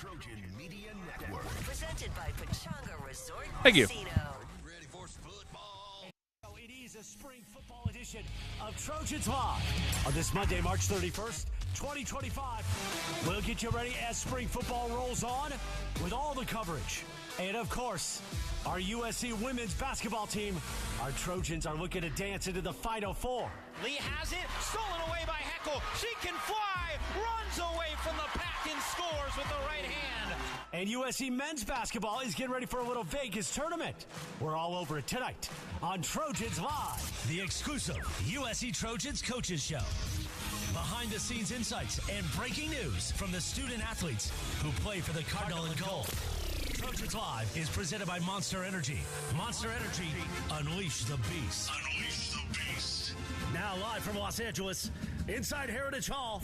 Trojan Media Network. Presented by Pechanga Resort Thank you. Casino. Ready for football? It is a spring football edition of Trojans Live on this Monday, March 31st, 2025. We'll get you ready as spring football rolls on with all the coverage. And, of course, our USC women's basketball team, our Trojans, are looking to dance into the Final Four. Lee has it, stolen away by Heckel. She can fly, runs away from the pack and scores with the right hand. And USC men's basketball is getting ready for a little Vegas tournament. We're all over it tonight on Trojans Live, the exclusive USC Trojans Coaches Show. Behind-the-scenes insights and breaking news from the student athletes who play for the Cardinal and Gold. Trojans Live is presented by Monster Energy. Monster Energy, unleash the beast. Unleash the beast. Now live from Los Angeles, inside Heritage Hall.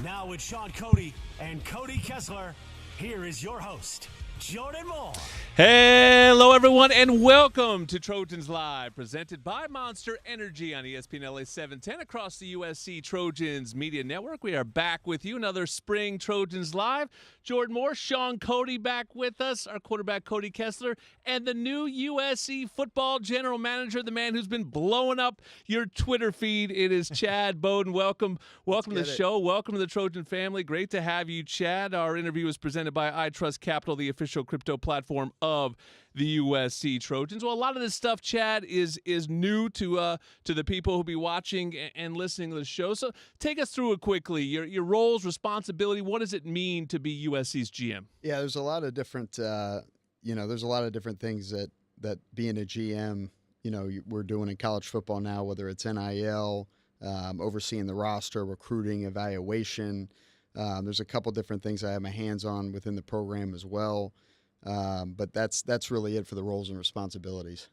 Now with Sean Cody and Cody Kessler, here is your host, Jordan Moore. Hello, everyone, and welcome to Trojans Live, presented by Monster Energy on ESPN LA 710 across the USC Trojans Media Network. We are back with you, another spring Trojans Live. Jordan Moore, Sean Cody back with us, our quarterback Cody Kessler, and the new USC football general manager, the man who's been blowing up your Twitter feed. It is Chad Bowden. Welcome to the show. Welcome to the Trojan family. Great to have you, Chad. Our interview is presented by iTrust Capital, the official crypto platform of the USC Trojans. Well, a lot of this stuff, Chad, is new to the people who'll be watching and listening to the show. So take us through it quickly. Your roles, responsibility. What does it mean to be USC's GM? Yeah, there's a lot of different things that being a GM, we're doing in college football now, whether it's NIL, overseeing the roster, recruiting, evaluation. There's a couple different things I have my hands on within the program as well. But that's really it for the roles and responsibilities.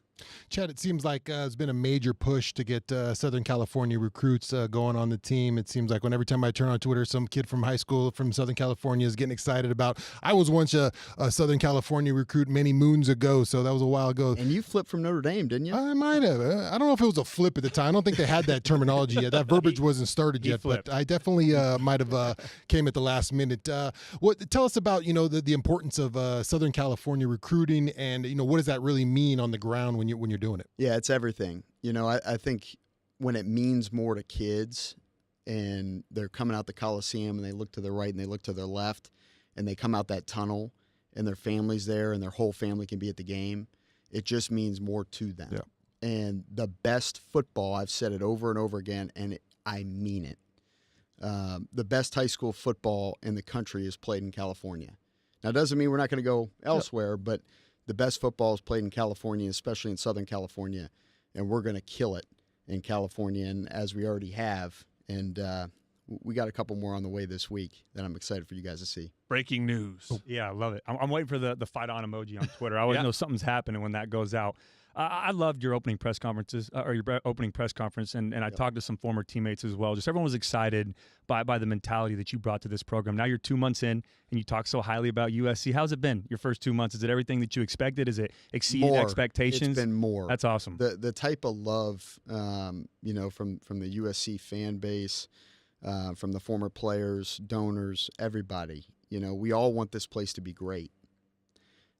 Chad, it seems like it's been a major push to get Southern California recruits going on the team. It seems like every time I turn on Twitter, some kid from high school from Southern California is getting excited about. I was once a Southern California recruit many moons ago, so that was a while ago. And you flipped from Notre Dame, didn't you? I might have. I don't know if it was a flip at the time. I don't think they had that terminology yet. That verbiage wasn't started yet, flipped. but I definitely might have came at the last minute. Tell us about the importance of Southern California recruiting, and what does that really mean on the ground when you're doing it? Yeah, it's everything. I think when it means more to kids and they're coming out the Coliseum and they look to the right and they look to their left and they come out that tunnel and their family's there and their whole family can be at the game, it just means more to them. Yeah. And the best football, I've said it over and over again, and I mean it. The best high school football in the country is played in California. Now, it doesn't mean we're not going to go elsewhere, but the best football is played in California, especially in Southern California, and we're going to kill it in California, and as we already have. And we got a couple more on the way this week that I'm excited for you guys to see. Breaking news. Yeah, I love it. I'm waiting for the fight on emoji on Twitter. I always know something's happening when that goes out. I loved your opening press conferences, or your opening press conference, and I talked to some former teammates as well. Just everyone was excited by the mentality that you brought to this program. Now you're 2 months in, and you talk so highly about USC. How's it been your first 2 months? Is it everything that you expected? Is it exceeded expectations? It's been more. That's awesome. The type of love, from the USC fan base, from the former players, donors, everybody. We all want this place to be great.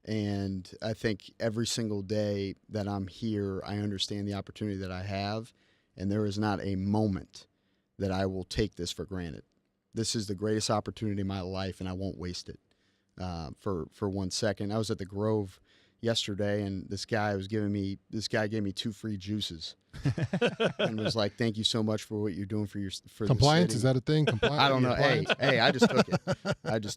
And I think every single day that I'm here, I understand the opportunity that I have, and there is not a moment that I will take this for granted. This is the greatest opportunity in my life, and I won't waste it for 1 second. I was at the Grove yesterday, and this guy gave me 2 free juices, and was like, "Thank you so much for what you're doing for compliance." The city. Is that a thing? Compliance? I don't know. Hey, I just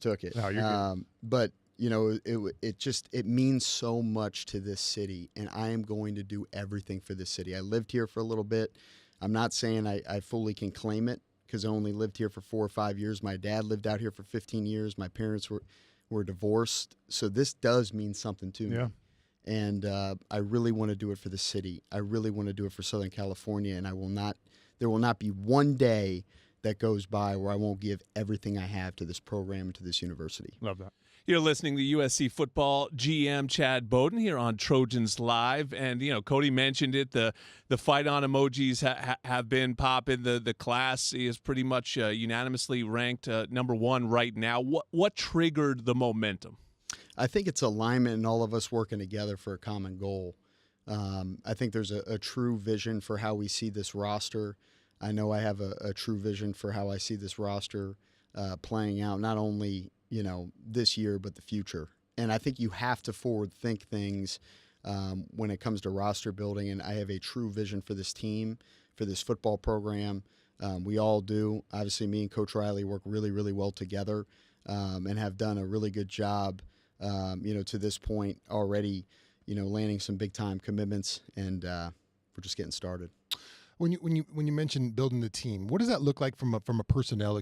took it. No, you're good. But it means so much to this city, and I am going to do everything for this city. I lived here for a little bit. I'm not saying I fully can claim it because I only lived here for 4 or 5 years. My dad lived out here for 15 years. My parents were divorced. So this does mean something to me. And I really want to do it for the city. I really want to do it for Southern California, and there will not be one day that goes by where I won't give everything I have to this program and to this university. Love that. You're listening to USC football GM Chad Bowden here on Trojans Live, and Cody mentioned it. The fight on emojis have been popping. The class is pretty much unanimously ranked number 1 right now. What triggered the momentum? I think it's alignment and all of us working together for a common goal. I think there's a true vision for how we see this roster. I know I have a true vision for how I see this roster playing out, not only this year, but the future. And I think you have to forward think things when it comes to roster building. And I have a true vision for this team, for this football program. We all do. Obviously, me and Coach Riley work really, really well together and have done a really good job, to this point already, landing some big time commitments, and we're just getting started. When you mention building the team, what does that look like from a personnel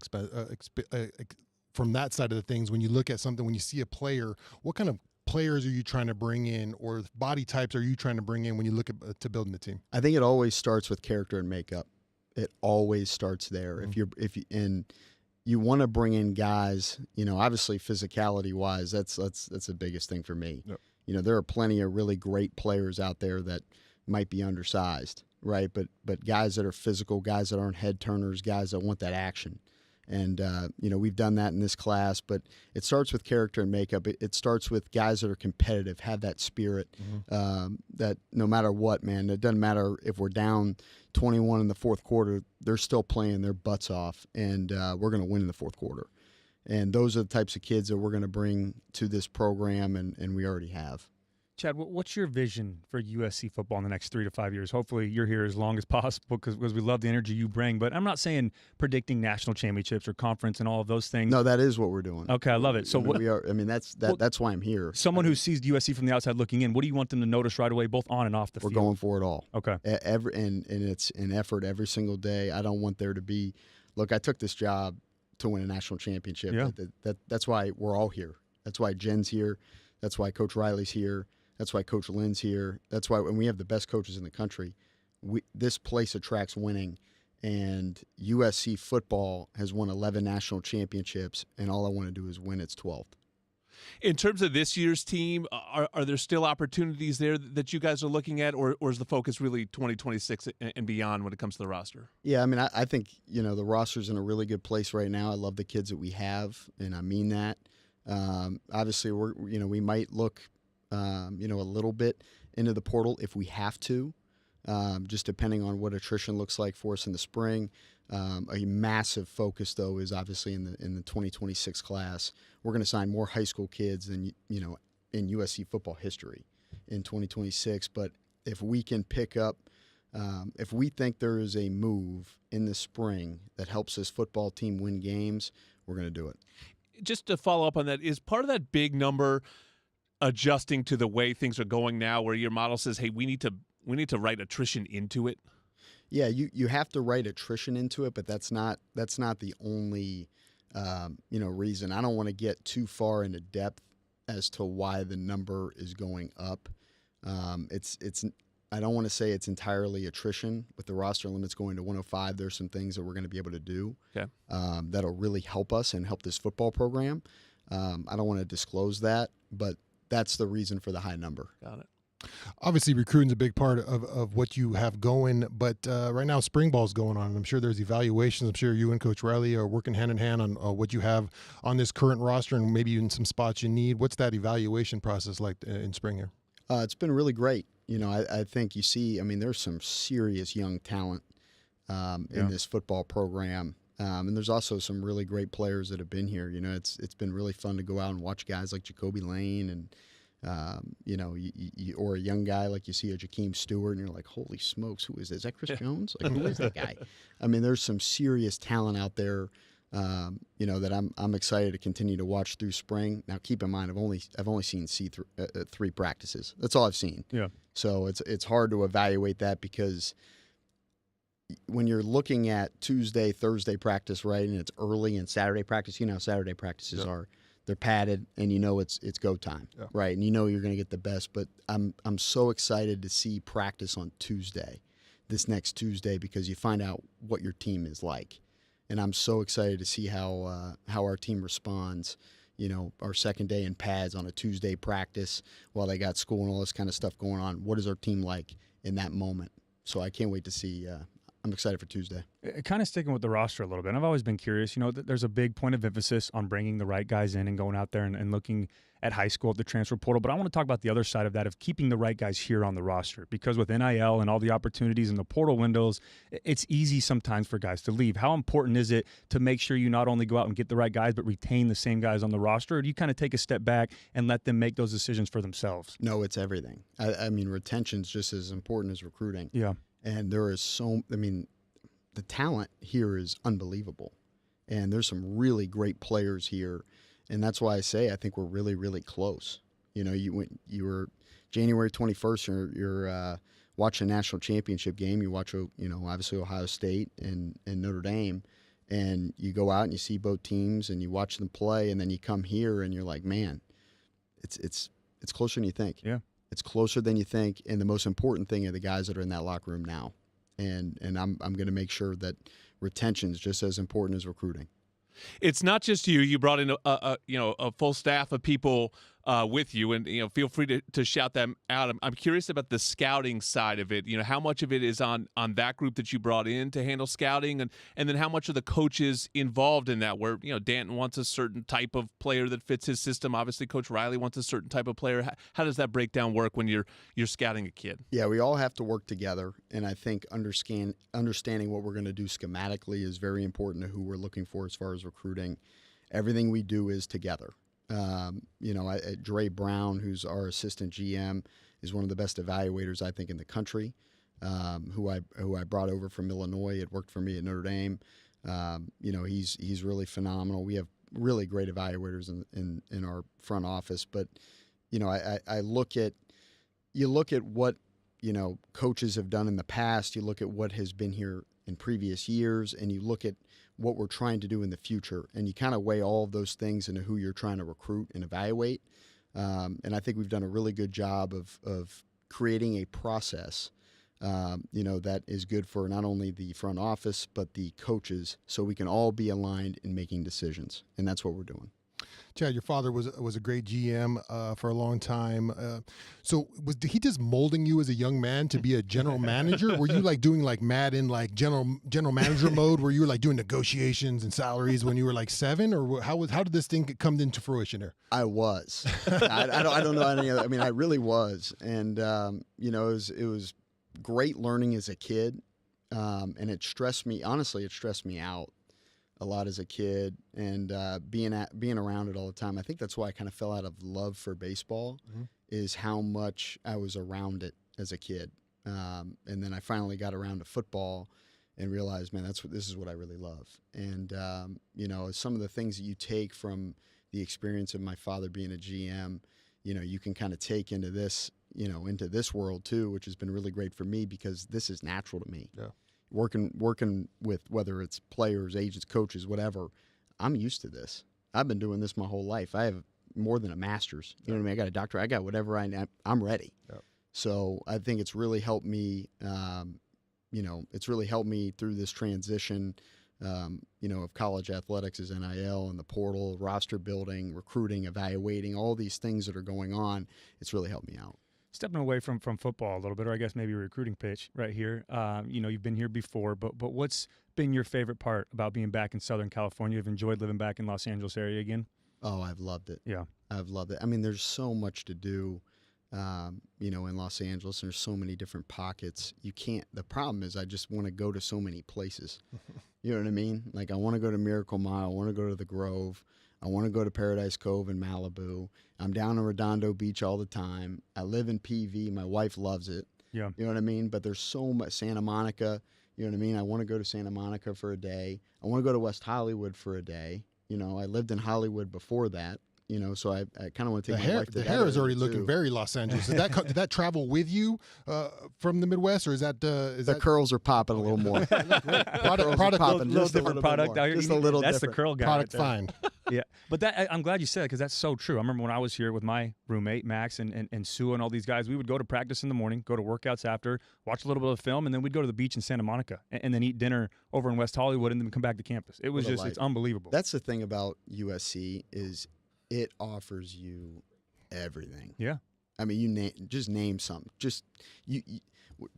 from that side of the things? When you look at something, when you see a player, what kind of players are you trying to bring in, or body types are you trying to bring in when you look at to building the team? I think it always starts with character and makeup. It always starts there. Mm-hmm. If you want to bring in guys, obviously physicality wise, that's the biggest thing for me. Yep. There are plenty of really great players out there that might be undersized, right? But guys that are physical, guys that aren't head turners, guys that want that action. And, we've done that in this class, but it starts with character and makeup. It starts with guys that are competitive, have that spirit, that no matter what, man, it doesn't matter if we're down 21 in the fourth quarter, they're still playing their butts off, and we're going to win in the fourth quarter. And those are the types of kids that we're going to bring to this program, and we already have. Chad, what's your vision for USC football in the next 3 to 5 years? Hopefully you're here as long as possible because we love the energy you bring. But I'm not saying predicting national championships or conference and all of those things. No, that is what we're doing. Okay, I love it. So we are. I mean, that's why I'm here. Someone who sees USC from the outside looking in, what do you want them to notice right away, both on and off the field? We're going for it all. Okay. And it's an effort every single day. I don't want there to be. Look, I took this job to win a national championship. Yeah. That's why we're all here. That's why Jen's here. That's why Coach Riley's here. That's why Coach Lynn's here. That's why when we have the best coaches in the country, this place attracts winning. And USC football has won 11 national championships, and all I want to do is win its 12th. In terms of this year's team, are there still opportunities there that you guys are looking at, or is the focus really 2026 and beyond when it comes to the roster? Yeah, I mean, I think, the roster's in a really good place right now. I love the kids that we have, and I mean that. Obviously, we might look a little bit into the portal if we have to, just depending on what attrition looks like for us in the spring. A massive focus, though, is obviously in the 2026 class. We're going to sign more high school kids than in USC football history in 2026. But if we can pick up, if we think there is a move in the spring that helps this football team win games, we're going to do it. Just to follow up on that, is part of that big number adjusting to the way things are going now, where your model says, hey, we need to write attrition into it? Yeah, you have to write attrition into it, but that's not the only reason. I don't want to get too far into depth as to why the number is going up. I don't want to say it's entirely attrition. With the roster limits going to 105, there's some things that we're going to be able to do that'll really help us and help this football program. I don't want to disclose that, but that's the reason for the high number. Got it. Obviously, recruiting is a big part of what you have going, but right now spring ball is going on. I'm sure there's evaluations. I'm sure you and Coach Riley are working hand in hand on what you have on this current roster and maybe even some spots you need. What's that evaluation process like in spring here? It's been really great. I think there's some serious young talent in this football program. And there's also some really great players that have been here. It's been really fun to go out and watch guys like Jacoby Lane and, or a young guy like you see a Jakeem Stewart, and you're like, holy smokes, who is this? Is that Chris Jones? Like, who is that guy? There's some serious talent out there, that I'm excited to continue to watch through spring. Now, keep in mind, I've only seen three practices. That's all I've seen. Yeah. So it's hard to evaluate that because when you're looking at Tuesday, Thursday practice, right, and it's early, and Saturday practice, how Saturday practices are. They're padded, and it's go time, right? And you're going to get the best. But I'm so excited to see practice on Tuesday, this next Tuesday, because you find out what your team is like. and I'm so excited to see how our team responds. You know, our second day in pads on a Tuesday practice while they got school and all this kind of stuff going on. What is our team like in that moment? So I can't wait to see. I'm excited for Tuesday. Kind of sticking with the roster a little bit. I've always been curious. You know, there's a big point of emphasis on bringing the right guys in and going out there and looking at high school at the transfer portal. But I want to talk about the other side of that, of keeping the right guys here on the roster. Because with NIL and all the opportunities and the portal windows, it's easy sometimes for guys to leave. How important is it to make sure you not only go out and get the right guys, but retain the same guys on the roster? Or do you kind of take a step back and let them make those decisions for themselves? No, it's everything. I mean, retention's just as important as recruiting. Yeah. And there is the talent here is unbelievable. And there's some really great players here. And that's why I say I think we're really, really close. You know, you were January 21st, you're watching a national championship game. You watch, obviously Ohio State and Notre Dame. And you go out and you see both teams and you watch them play. And then you come here and you're like, man, it's closer than you think. Yeah. It's closer than you think, and the most important thing are the guys that are in that locker room now. And I'm going to make sure that retention is just as important as recruiting. It's not just you. You brought in a full staff of people with you, and feel free to shout them out. I'm curious about the scouting side of it. You know, how much of it is on that group that you brought in to handle scouting, and then how much are the coaches involved in that? Where Danton wants a certain type of player that fits his system. Obviously, Coach Riley wants a certain type of player. How does that breakdown work when you're scouting a kid? Yeah, we all have to work together, and I think understanding what we're going to do schematically is very important to who we're looking for as far as recruiting. Everything we do is together. Dre Brown, who's our assistant GM, is one of the best evaluators I think in the country. Who I brought over from Illinois. It worked for me at Notre Dame. He's really phenomenal. We have really great evaluators in our front office. But I look at what coaches have done in the past. You look at what has been here in previous years, and you look at what we're trying to do in the future, and you kind of weigh all of those things into who you're trying to recruit and evaluate. And I think we've done a really good job of creating a process, that is good for not only the front office but the coaches, so we can all be aligned in making decisions, and that's what we're doing. Chad, your father was a great GM for a long time. So was he just molding you as a young man to be a general manager? Were you like doing like Madden, like general manager mode, where you were like doing negotiations and salaries when you were like 7, or how did this thing come into fruition here? I was. I don't know any other. I mean, I really was, and it was great learning as a kid, and it stressed me. Honestly, it stressed me out a lot as a kid, and being around it all the time. I think that's why I kind of fell out of love for baseball, is how much I was around it as a kid. And then I finally got around to football and realized, man, this is what I really love. And some of the things that you take from the experience of my father being a GM, you can kind of take into this world too, which has been really great for me because this is natural to me. Yeah. Working with whether it's players, agents, coaches, whatever, I'm used to this. I've been doing this my whole life. I have more than a master's. You know what I mean? I got a doctorate. I got whatever I'm ready. Yep. So I think it's really helped me. It's really helped me through this transition. Of college athletics as NIL and the portal, roster building, recruiting, evaluating, all these things that are going on. It's really helped me out. Stepping away from football a little bit, or I guess maybe a recruiting pitch right here. You've been here before, but what's been your favorite part about being back in Southern California? You've enjoyed living back in Los Angeles area again? Oh, I've loved it. Yeah. I've loved it. I mean, there's so much to do, in Los Angeles. There's so many different pockets. The problem is I just want to go to so many places. You know what I mean? Like I want to go to Miracle Mile. I want to go to the Grove. I want to go to Paradise Cove in Malibu. I'm down in Redondo Beach all the time. I live in PV. My wife loves it. Yeah. You know what I mean? But there's so much. Santa Monica, you know what I mean? I want to go to Santa Monica for a day. I want to go to West Hollywood for a day. I lived in Hollywood before that. So I kind of want to take my wife to that. The hair is already too. looking very Los Angeles. Did that travel with you from the Midwest, or is that the curls are popping a little more? product little different product out here. Just a little That's different. the curl guy. Product right fine. Yeah, but I'm glad you said it because that's so true. I remember when I was here with my roommate Max and Sue and all these guys, we would go to practice in the morning, go to workouts after, watch a little bit of film, and then we'd go to the beach in Santa Monica and then eat dinner over in West Hollywood and then come back to campus. It was just it's unbelievable. That's the thing about USC is it offers you everything. Yeah, I mean, you just name something. Just you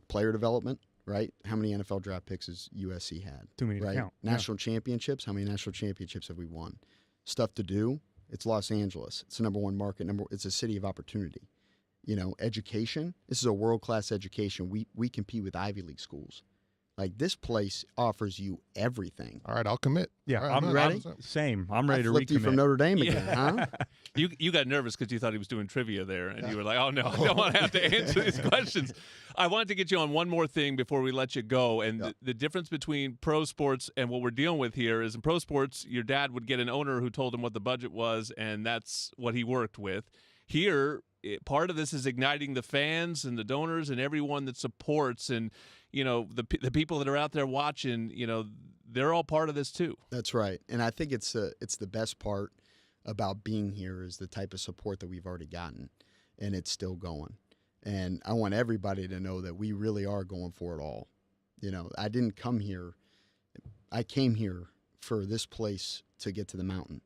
player development. Right? How many NFL draft picks has USC had? Too many right? to count. National championships. How many national championships have we won? Stuff to do. It's Los Angeles. It's the #1 market. It's a city of opportunity. Education. This is a world-class education. We compete with Ivy League schools. Like, this place offers you everything. All right, I'll commit. Yeah, right, I'm ready. I'm ready to flipped you from Notre Dame again, huh? You got nervous because you thought he was doing trivia there, and you were like, "Oh no, I don't want to have to answer these questions." I wanted to get you on one more thing before we let you go, and the difference between pro sports and what we're dealing with here is in pro sports, your dad would get an owner who told him what the budget was, and that's what he worked with. Here, part of this is igniting the fans and the donors and everyone that supports, and the people that are out there watching. They're all part of this too. That's right, and I think it's the best part about being here is the type of support that we've already gotten, and it's still going. And I want everybody to know that we really are going for it all. I didn't come here. I came here for this place to get to the mountain,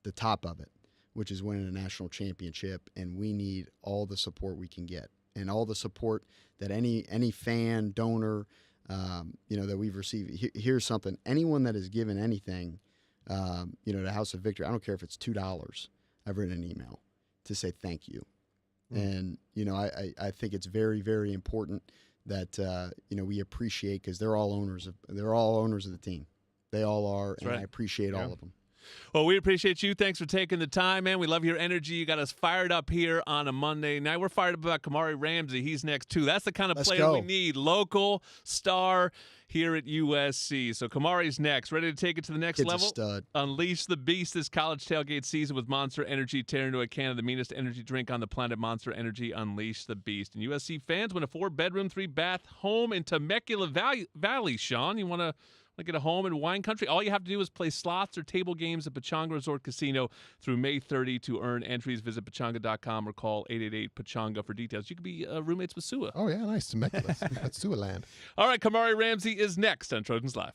the top of it, which is winning a national championship, and we need all the support we can get, and all the support that any fan, donor, that we've received. Here's something: anyone that has given anything, to House of Victory, I don't care if it's $2. I've written an email to say thank you, and I think it's very, very important that we appreciate, because they're all owners of the team. They all are, and right. I appreciate all of them. Well, we appreciate you. Thanks for taking the time, man. We love your energy. You got us fired up here on a Monday night. We're fired up about Kamari Ramsey. He's next, too. That's the kind of player we need. Local star here at USC. So Kamari's next. Ready to take it to the next level? A stud. Unleash the beast this college tailgate season with Monster Energy. Tear into a can of the meanest energy drink on the planet. Monster Energy. Unleash the beast. And USC fans win a 4-bedroom, 3-bath home in Temecula Valley. Sean, you want to get a home in wine country? All you have to do is play slots or table games at Pechanga Resort Casino through May 30 to earn entries. Visit Pechanga.com or call 888-PECHANGA for details. You could be roommates with Sua. Oh, yeah, nice. Temecula. That's Sua land. All right, Kamari Ramsey is next on Trojans Live.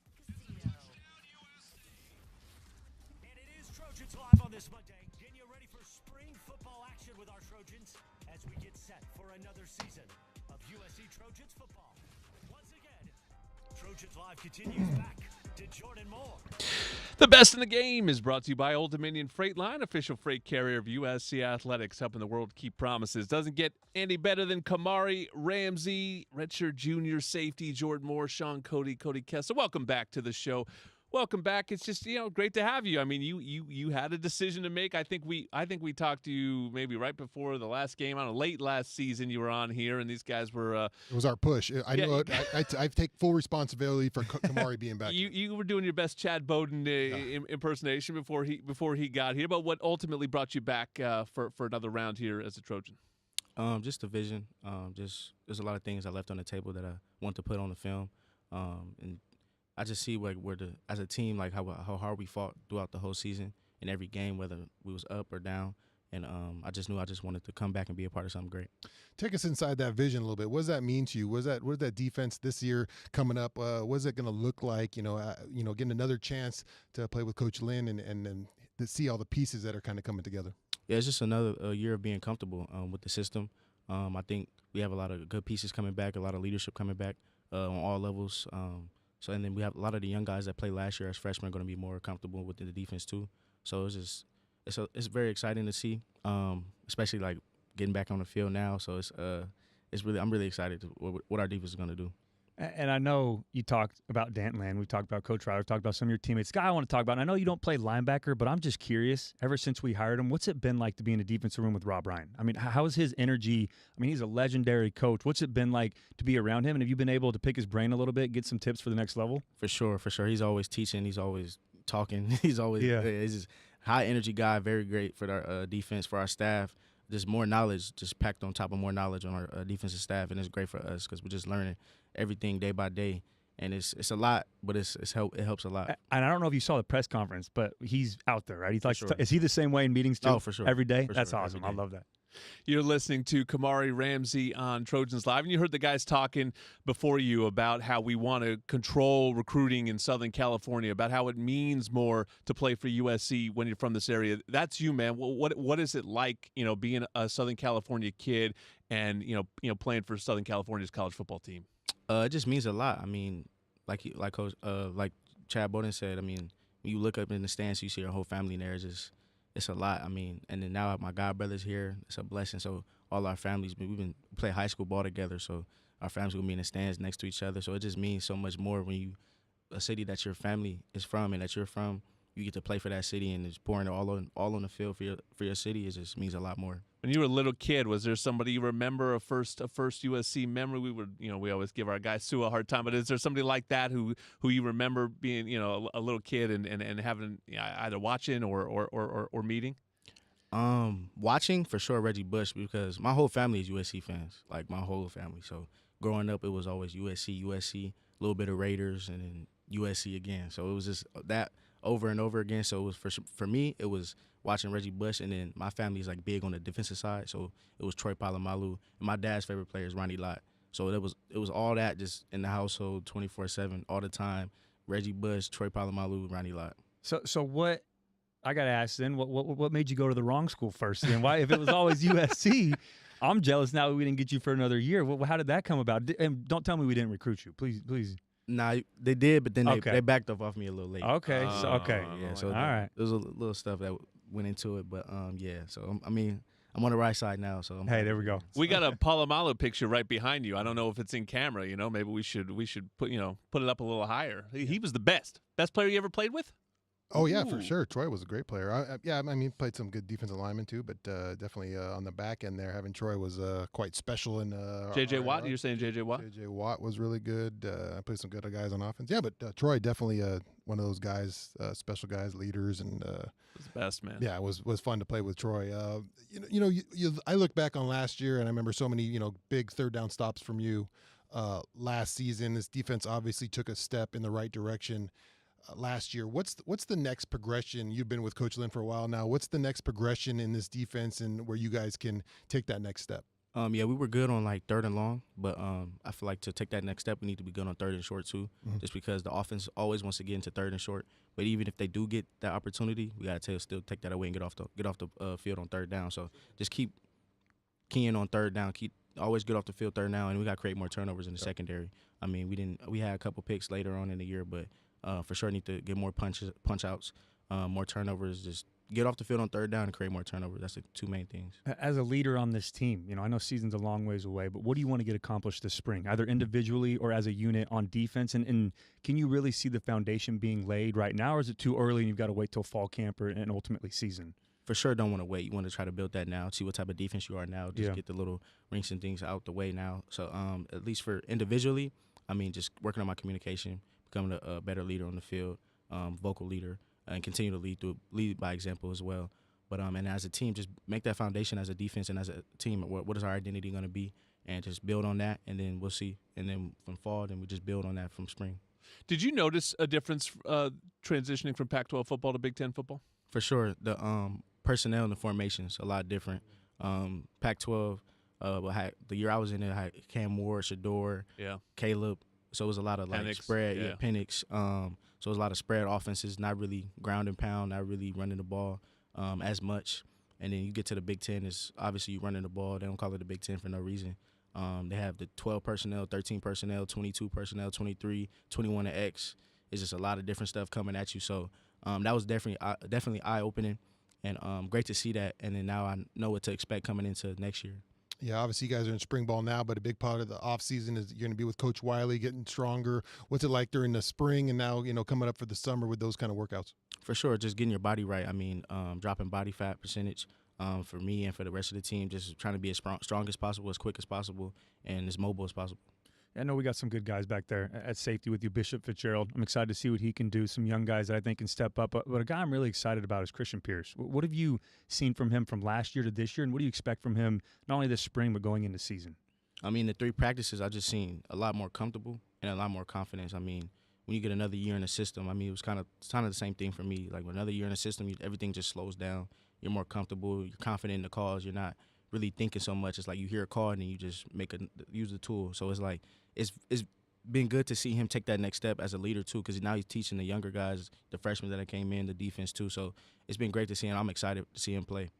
Casino. And it is Trojans Live on this Monday. Getting you ready for spring football action with our Trojans as we get set for another season of USC Trojans football. Once again, Trojans Live continues back to Jordan Moore. The best in the game is brought to you by Old Dominion Freight Line, official freight carrier of USC Athletics, helping the world keep promises. Doesn't get any better than Kamari Ramsey, redshirt junior safety, Jordan Moore, Sean Cody Kessler. Welcome back to the show. Welcome back. It's just, great to have you. I mean, you had a decision to make. I think we talked to you maybe right before the last game. I don't know, late last season you were on here, and these guys were. It was our push. I know. I take full responsibility for Kamari being back. You were doing your best Chad Bowden impersonation before he got here. But what ultimately brought you back for another round here as a Trojan? Just the vision. Just there's a lot of things I left on the table that I want to put on the film, and I just see as a team, like how hard we fought throughout the whole season in every game, whether we was up or down. And I just knew I just wanted to come back and be a part of something great. Take us inside that vision a little bit. What does that mean to you? What is that defense this year coming up? What is it going to look like? Getting another chance to play with Coach Lynn and to see all the pieces that are kind of coming together. Yeah, it's just another year of being comfortable with the system. I think we have a lot of good pieces coming back, a lot of leadership coming back on all levels. And then we have a lot of the young guys that played last year as freshmen going to be more comfortable within the defense too. So it's very exciting to see, especially like getting back on the field now. So I'm really excited to what our defense is going to do. And I know you talked about Dantland. We've talked about Coach Ryder. We've talked about some of your teammates. The guy I want to talk about, and I know you don't play linebacker, but I'm just curious, ever since we hired him, what's it been like to be in a defensive room with Rob Ryan? I mean, how is his energy? I mean, he's a legendary coach. What's it been like to be around him? And have you been able to pick his brain a little bit, get some tips for the next level? For sure. He's always teaching. He's always talking. He's always he's just high energy guy, very great for our defense, for our staff. Just more knowledge, just packed on top of more knowledge on our defensive staff, and it's great for us because we're just learning everything day by day, and it's a lot, but it helps a lot. And I don't know if you saw the press conference, but he's out there, right? He's like, sure. Is he the same way in meetings too? Oh, for sure. Every day? For That's sure. awesome. I love that. You're listening to Kamari Ramsey on Trojans Live, and you heard the guys talking before you about how we want to control recruiting in Southern California, about how it means more to play for USC when you're from this area. That's you, man. What is it like, being a Southern California kid and playing for Southern California's college football team? It just means a lot. I mean, like Coach, like Chad Bowden said. I mean, when you look up in the stands, you see our whole family there. It's a lot. I mean, and then now my god brother's here. It's a blessing. So all our families, we play high school ball together. So our families will be in the stands next to each other. So it just means so much more when a city that your family is from and that you're from, you get to play for that city and it's pouring all on the field for your city. It just means a lot more. When you were a little kid, was there somebody you remember a first USC memory? We always give our guy Sue a hard time, but is there somebody like that who you remember being a little kid and having either watching or meeting? Watching for sure Reggie Bush, because my whole family is USC fans, like my whole family. So growing up, it was always USC, a little bit of Raiders, and then USC again. So it was just that over and over again. So it was for me, it was watching Reggie Bush, and then my family is like big on the defensive side. So it was Troy Polamalu, and my dad's favorite player is Ronnie Lott. So it was all that just in the household 24/7 all the time. Reggie Bush, Troy Polamalu, Ronnie Lott. So what? I got to ask then, what made you go to the wrong school first? Then why, if it was always USC, I'm jealous now we didn't get you for another year. How did that come about? And don't tell me we didn't recruit you, please. Nah, they did, but then they backed off me a little late. Okay, yeah. So all right. There was a little stuff that went into it, but yeah. So I'm on the right side now. So hey, there we go. We got a Polamalu picture right behind you. I don't know if it's in camera. Maybe we should put it up a little higher. He was the best player you ever played with. Oh, yeah, for sure. Troy was a great player. He played some good defensive linemen too, but definitely on the back end there, having Troy was quite special. And J.J. Watt, you're saying J.J. Watt? J.J. Watt was really good. I played some good guys on offense. Yeah, but Troy definitely one of those guys, special guys, leaders, and was the best, man. Yeah, it was fun to play with Troy. I look back on last year, and I remember so many big third down stops from you last season. This defense obviously took a step in the right direction. Last year, what's the next progression? You've been with Coach Lynn for a while now. What's the next progression in this defense, and where you guys can take that next step? Yeah, we were good on like third and long, but I feel like to take that next step, we need to be good on third and short too. Just because the offense always wants to get into third and short, but even if they do get that opportunity, we gotta still take that away and get off the field on third down. So just keep keying on third down, always get off the field third down, and we gotta create more turnovers in the secondary. I mean, we had a couple picks later on in the year, but for sure need to get more punch outs, more turnovers. Just get off the field on third down and create more turnovers. That's the two main things. As a leader on this team, I know season's a long ways away, but what do you want to get accomplished this spring, either individually or as a unit on defense? And can you really see the foundation being laid right now, or is it too early and you've got to wait till fall camp and ultimately season? For sure, don't want to wait. You want to try to build that now, see what type of defense you are now. Just get the little rinks and things out the way now. So at least for individually, I mean, just working on my communication, becoming a better leader on the field, vocal leader, and continue to lead by example as well. But and as a team, just make that foundation as a defense and as a team. What is our identity going to be, and just build on that, and then we'll see. And then from fall, then we just build on that from spring. Did you notice a difference transitioning from Pac-12 football to Big Ten football? For sure, the personnel and the formations a lot different. Pac-12, the year I was in it, I had Cam Ward, Shador, Caleb. So it was a lot of like spread, Penix. So it was a lot of spread offenses, not really ground and pound, not really running the ball as much. And then you get to the Big Ten, is obviously you running the ball. They don't call it the Big Ten for no reason. They have the 12 personnel, 13 personnel, 22 personnel, 23, 21 to X. It's just a lot of different stuff coming at you. So that was definitely eye-opening, and great to see that. And then now I know what to expect coming into next year. Yeah, obviously you guys are in spring ball now, but a big part of the offseason is you're going to be with Coach Wiley, getting stronger. What's it like during the spring and now, coming up for the summer with those kind of workouts? For sure, just getting your body right. I mean, dropping body fat percentage for me and for the rest of the team, just trying to be as strong as possible, as quick as possible, and as mobile as possible. I know we got some good guys back there at safety with you, Bishop Fitzgerald. I'm excited to see what he can do. Some young guys that I think can step up. But a guy I'm really excited about is Christian Pierce. What have you seen from him from last year to this year, and what do you expect from him not only this spring but going into season? I mean, the 3 practices I just seen a lot more comfortable and a lot more confidence. I mean, when you get another year in the system, I mean, it was kind of the same thing for me. Like, with another year in the system, everything just slows down. You're more comfortable. You're confident in the calls. You're not really thinking so much. It's like you hear a call and then you just use the tool. So it's like it's been good to see him take that next step as a leader too, because now he's teaching the younger guys, the freshmen that came in, the defense too. So it's been great to see him. I'm excited to see him play.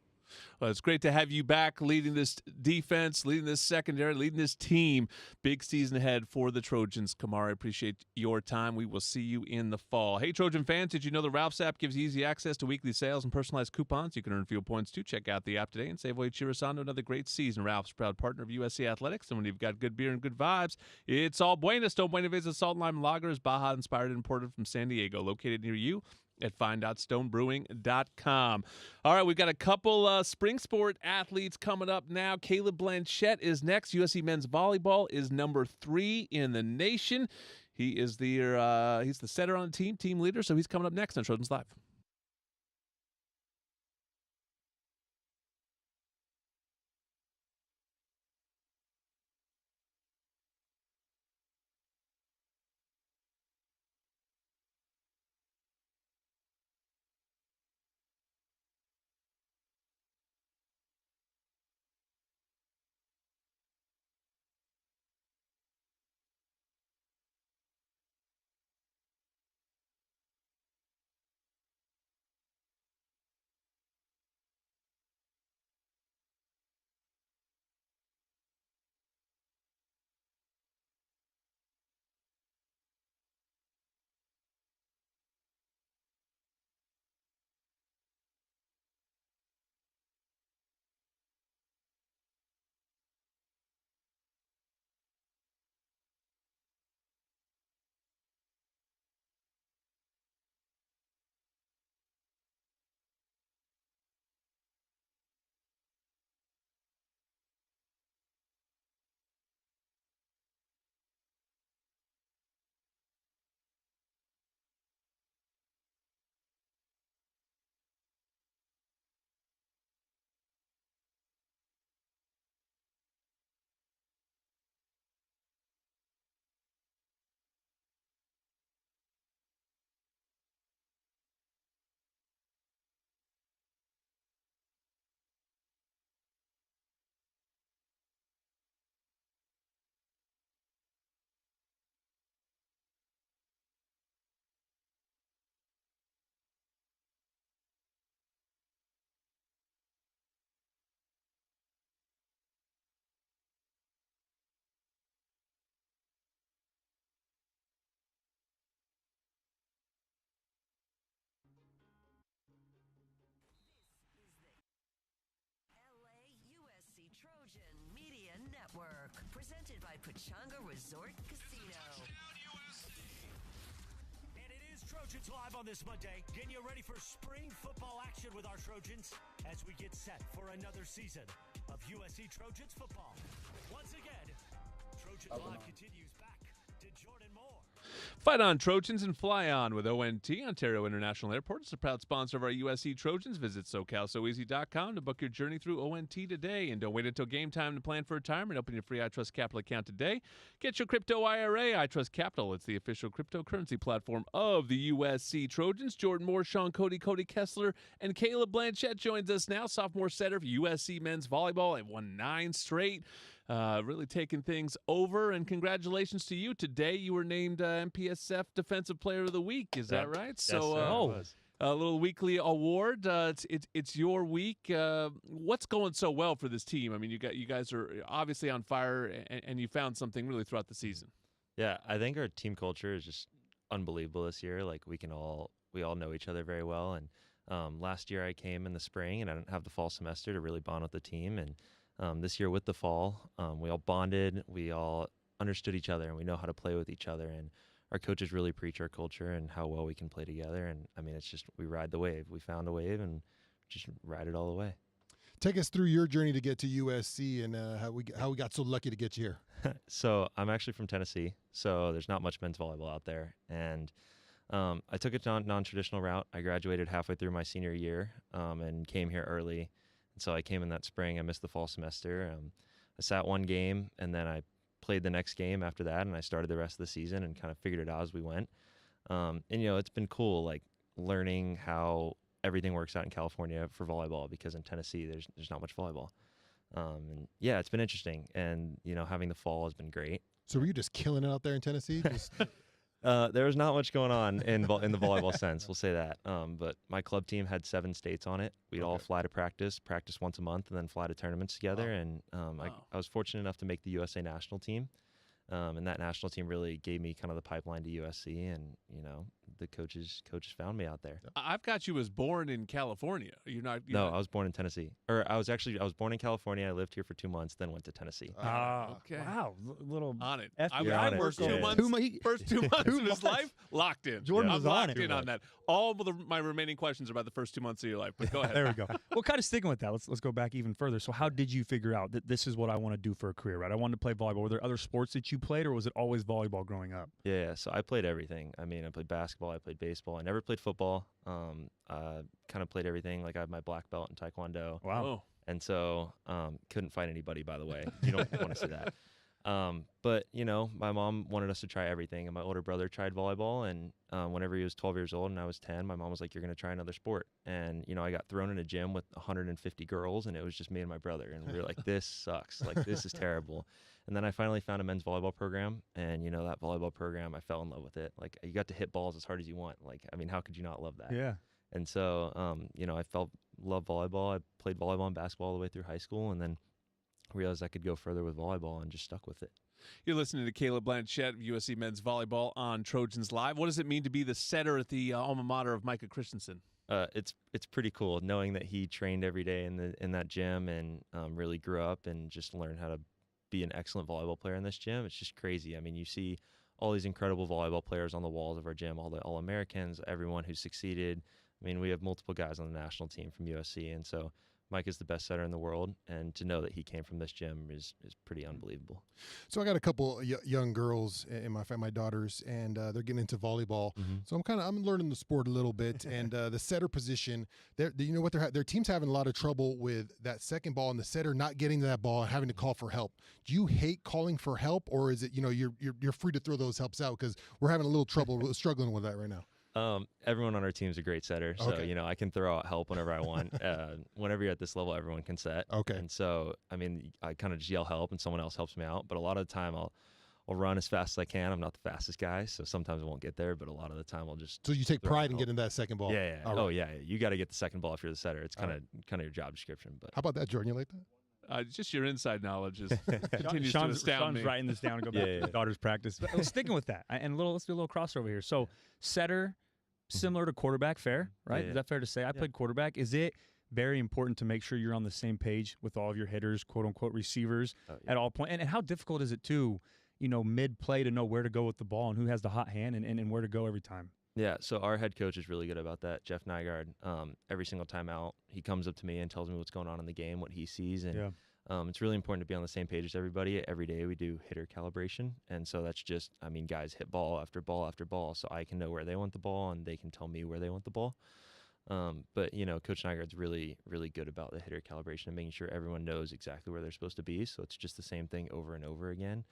Well, it's great to have you back leading this defense, leading this secondary, leading this team. Big season ahead for the Trojans. Kamari, appreciate your time. We will see you in the fall. Hey, Trojan fans, did you know the Ralph's app gives you easy access to weekly sales and personalized coupons? You can earn fuel points too. Check out the app today and save away. Cheer us on to another great season. Ralph's proud partner of USC Athletics. And when you've got good beer and good vibes, it's all Buena. Stone Buena Vista Salt and Lime Lagers, Baja inspired and imported from San Diego, located near you at find.stonebrewing.com. All right, we've got a couple spring sport athletes coming up now. Caleb Blanchette is next. USC men's volleyball is number 3 in the nation. He is he's the setter on the team leader, so he's coming up next on Trojans Live. Network. Presented by Pechanga Resort Casino. And it is Trojans Live on this Monday, getting you ready for spring football action with our Trojans as we get set for another season of USC Trojans football. Once again, Trojans Live continues back to Jordan Moore. Fight on, Trojans, and fly on with ONT, Ontario International Airport. It's a proud sponsor of our USC Trojans. Visit SoCalSoEasy.com to book your journey through ONT today. And don't wait until game time to plan for retirement. Open your free iTrust Capital account today. Get your crypto IRA. iTrust Capital. It's the official cryptocurrency platform of the USC Trojans. Jordan Moore, Sean Cody, Cody Kessler, and Caleb Blanchette joins us now. Sophomore setter for USC men's volleyball and won 9 straight. Really taking things over, and congratulations to you. Today you were named MPSF Defensive Player of the Week. Is that right? Yes, sir, a little weekly award. It's your week. What's going so well for this team? I mean, you guys are obviously on fire, and you found something really throughout the season. Yeah, I think our team culture is just unbelievable this year. Like we all know each other very well. And last year I came in the spring, and I didn't have the fall semester to really bond with the team. And this year with the fall, we all bonded, we all understood each other, and we know how to play with each other. And our coaches really preach our culture and how well we can play together. And I mean, it's just, we ride the wave. We found a wave and just ride it all the way. Take us through your journey to get to USC and how we got so lucky to get you here. So I'm actually from Tennessee, so there's not much men's volleyball out there. And I took a non-traditional route. I graduated halfway through my senior year and came here early. And so I came in that spring. I missed the fall semester. I sat one game, and then I played the next game after that, and I started the rest of the season and kind of figured it out as we went. And, it's been cool, like, learning how everything works out in California for volleyball, because in Tennessee there's not much volleyball. And, yeah, it's been interesting. And, having the fall has been great. So were you just killing it out there in Tennessee? There was not much going on in the volleyball sense, we'll say that. But my club team had 7 states on it. We'd all fly to practice once a month, and then fly to tournaments together. Wow. And I was fortunate enough to make the USA national team. And that national team really gave me kind of the pipeline to USC, and the coaches found me out there. I've got you as born in California. No, I was born in Tennessee. Or I was born in California. I lived here for 2 months, then went to Tennessee. Okay. Wow, little on it. FBI First 2 months. First 2 months of his life locked in. Jordan was on locked it. in on that. All of my remaining questions are about the first 2 months of your life. But go ahead. There we go. Well, kind of sticking with that. Let's go back even further. So, how did you figure out that this is what I want to do for a career? Right. I wanted to play volleyball. Were there other sports that you played, or was it always volleyball growing up? Yeah. So I played everything. I mean, I played basketball. I played baseball. I never played football. Kind of played everything. Like I have my black belt in Taekwondo. Wow. And so couldn't fight anybody, by the way. You don't want to see that. But, my mom wanted us to try everything. And my older brother tried volleyball. And whenever he was 12 years old and I was 10, my mom was like, you're going to try another sport. And, I got thrown in a gym with 150 girls, and it was just me and my brother. And we were like, this sucks. Like, this is terrible. And then I finally found a men's volleyball program. And, that volleyball program, I fell in love with it. Like, you got to hit balls as hard as you want. Like, I mean, how could you not love that? Yeah. And so, I loved volleyball. I played volleyball and basketball all the way through high school, and then realized I could go further with volleyball and just stuck with it. You're listening to Caleb Blanchette of USC Men's Volleyball on Trojans Live. What does it mean to be the setter at the alma mater of Micah Christensen? It's pretty cool knowing that he trained every day in that gym and really grew up and just learned how to be an excellent volleyball player in this gym. It's just crazy. I mean, you see all these incredible volleyball players on the walls of our gym, all the All-Americans, everyone who succeeded. I mean, we have multiple guys on the national team from USC, and so Mike is the best setter in the world, and to know that he came from this gym is pretty unbelievable. So I got a couple young girls in my family, my daughters, and they're getting into volleyball. Mm-hmm. So I'm learning the sport a little bit, and the setter position. Their team's having a lot of trouble with that second ball and the setter not getting to that ball and having to call for help. Do you hate calling for help, or is it you're free to throw those helps out because we're having a little trouble struggling with that right now? Everyone on our team is a great setter, so okay. I can throw out help whenever I want. Whenever you're at this level, everyone can set. Okay. And so, I mean, I kind of just yell help, and someone else helps me out. But a lot of the time, I'll run as fast as I can. I'm not the fastest guy, so sometimes I won't get there. But a lot of the time, I'll just. So you take pride in getting that second ball. Yeah. Right. Oh yeah. You got to get the second ball if you're the setter. It's kind of your job description. But how about that, Jordan? You like that? Just your inside knowledge continues to astound me. Sean's writing this down and go back to his daughter's practice. But sticking with that, and let's do a little crossover here. So setter. Similar to quarterback, fair, right? Yeah. Is that fair to say? I played quarterback. Is it very important to make sure you're on the same page with all of your hitters, quote unquote receivers at all points. And how difficult is it too, mid play to know where to go with the ball and who has the hot hand and where to go every time? Yeah, so our head coach is really good about that, Jeff Nygaard. Every single time out, he comes up to me and tells me what's going on in the game, what he sees, and it's really important to be on the same page as everybody. Every day we do hitter calibration, and so that's just, guys hit ball after ball after ball, so I can know where they want the ball, and they can tell me where they want the ball. But Coach Nygaard's really, really good about the hitter calibration and making sure everyone knows exactly where they're supposed to be, so it's just the same thing over and over again,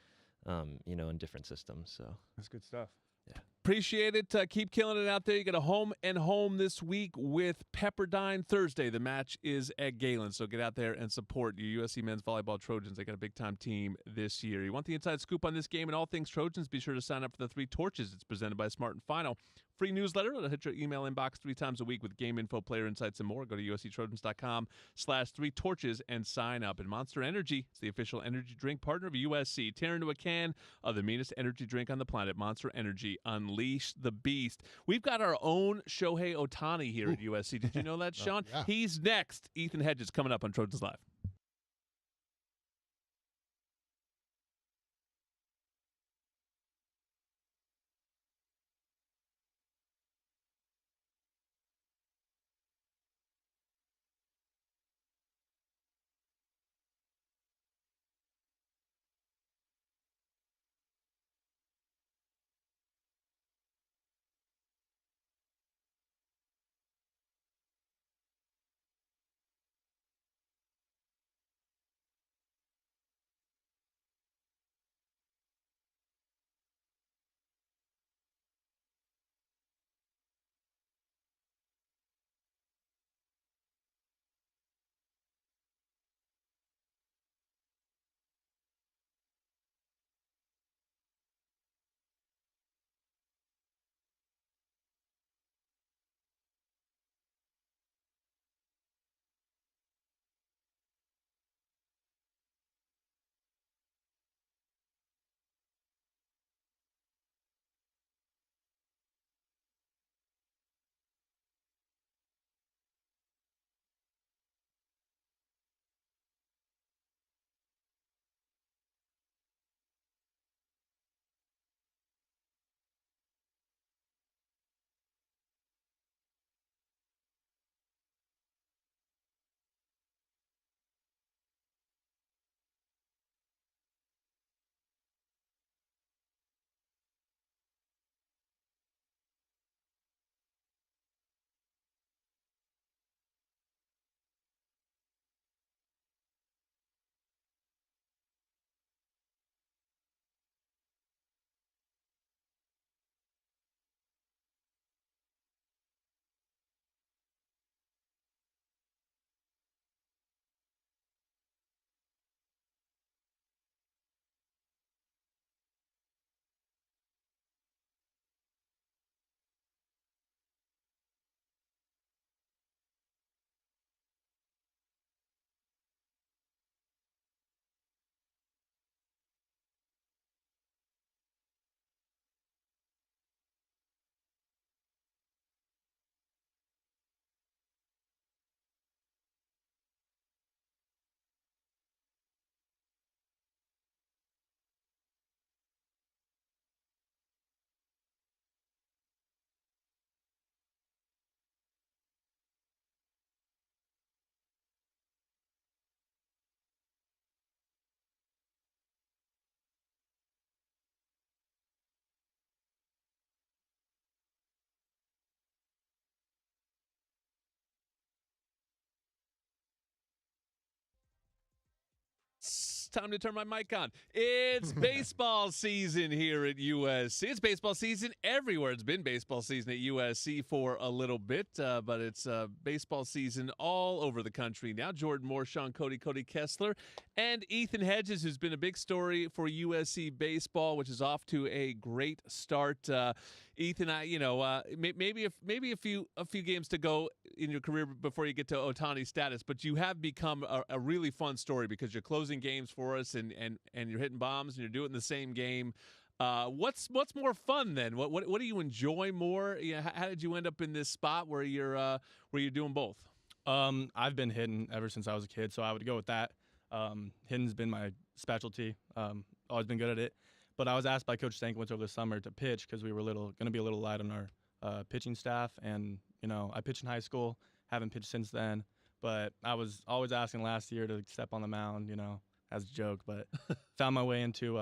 in different systems. So that's good stuff. Yeah. Appreciate it. Keep killing it out there. You got a home and home this week with Pepperdine Thursday. The match is at Galen, so get out there and support your USC men's volleyball Trojans. They got a big-time team this year. You want the inside scoop on this game and all things Trojans? Be sure to sign up for the Three Torches. It's presented by Smart and Final. Free newsletter. It'll hit your email inbox 3 times a week with game info, player insights, and more. Go to usctrojans.com/3torches and sign up. And Monster Energy is the official energy drink partner of USC. Tear into a can of the meanest energy drink on the planet, Monster Energy. Unleash the beast. We've got our own Shohei Ohtani here at USC. Did you know that, Sean? Yeah. He's next. Ethan Hedges coming up on Trojans Live. It's time to turn my mic on. It's baseball season here at USC. It's baseball season everywhere. It's been baseball season at USC for a little bit, but it's baseball season all over the country now. Jordan Moore, Sean Cody Kessler, and Ethan Hedges, who's been a big story for USC baseball, which is off to a great start. Ethan, maybe a few games to go in your career before you get to Ohtani status, but you have become a really fun story because you're closing games for us and you're hitting bombs and you're doing the same game. What's more fun then? What do you enjoy more? How did you end up in this spot where you're doing both? I've been hitting ever since I was a kid, so I would go with that. Hitting's been my specialty. Always been good at it. But I was asked by Coach Stankiewicz over the summer to pitch because we were going to be a little light on our pitching staff. And, I pitched in high school, haven't pitched since then. But I was always asking last year to step on the mound, as a joke. But found my way into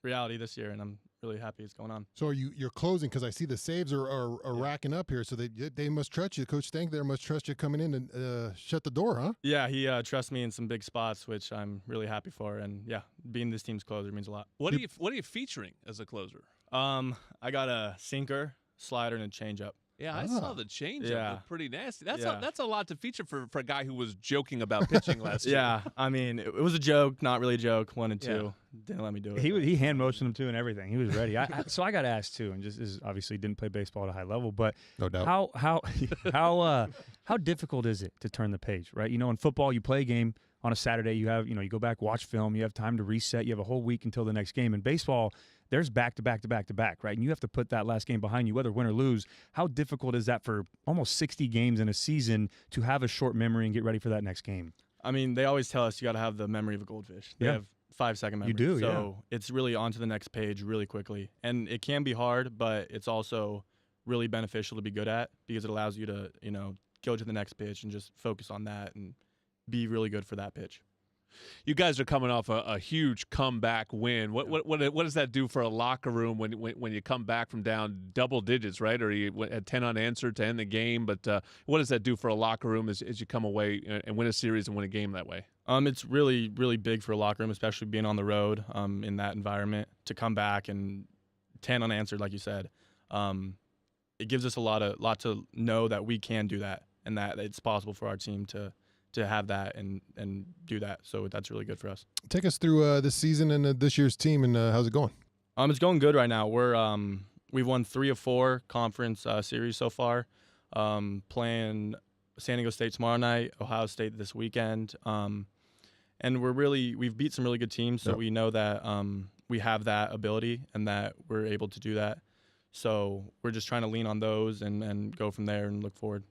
reality this year, and I'm really happy it's going on. So you're closing because I see the saves are racking up here. So they must trust you. Coach Stank there must trust you coming in and shut the door, huh? Yeah, he trusts me in some big spots, which I'm really happy for. And yeah, being this team's closer means a lot. What are you featuring as a closer? I got a sinker, slider, and a changeup. Yeah, I saw the changeup. Yeah. Pretty nasty. That's a lot to feature for a guy who was joking about pitching last year. Yeah, I mean, it was a joke, not really a joke. 1 and 2 didn't let me do it. He hand motioned him too and everything. He was ready. So I got asked too, and just obviously didn't play baseball at a high level, but no doubt. How difficult is it to turn the page, right? In football, you play a game on a Saturday. You have you go back, watch film. You have time to reset. You have a whole week until the next game. In baseball, there's back to back to back to back, right? And you have to put that last game behind you, whether win or lose. How difficult is that for almost 60 games in a season to have a short memory and get ready for that next game? I mean, they always tell us you got to have the memory of a goldfish. They have 5-second memory. You do, so it's really on to the next page really quickly. And it can be hard, but it's also really beneficial to be good at because it allows you to, go to the next pitch and just focus on that and be really good for that pitch. You guys are coming off a huge comeback win. What does that do for a locker room when you come back from down double digits, right? Or you had 10 unanswered to end the game. But what does that do for a locker room as you come away and win a series and win a game that way? It's really, really big for a locker room, especially being on the road in that environment. To come back and 10 unanswered, like you said, it gives us a lot to know that we can do that and that it's possible for our team to have that and do that. So that's really good for us. Take us through this season and this year's team, and how's it going? It's going good right now. We've won 3 of 4 conference series so far. Playing San Diego State tomorrow night, Ohio State this weekend. And we've beat some really good teams, so we know that we have that ability and that we're able to do that. So we're just trying to lean on those and go from there and look forward.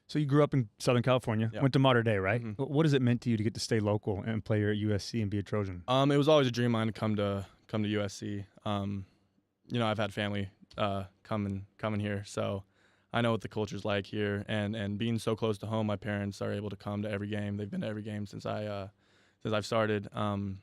So you grew up in Southern California, went to Mater Dei, right? Mm-hmm. What has it meant to you to get to stay local and play here at USC and be a Trojan? It was always a dream of mine to come to USC. I've had family coming here, so I know what the culture's like here. And being so close to home, my parents are able to come to every game. They've been to every game since I've started. And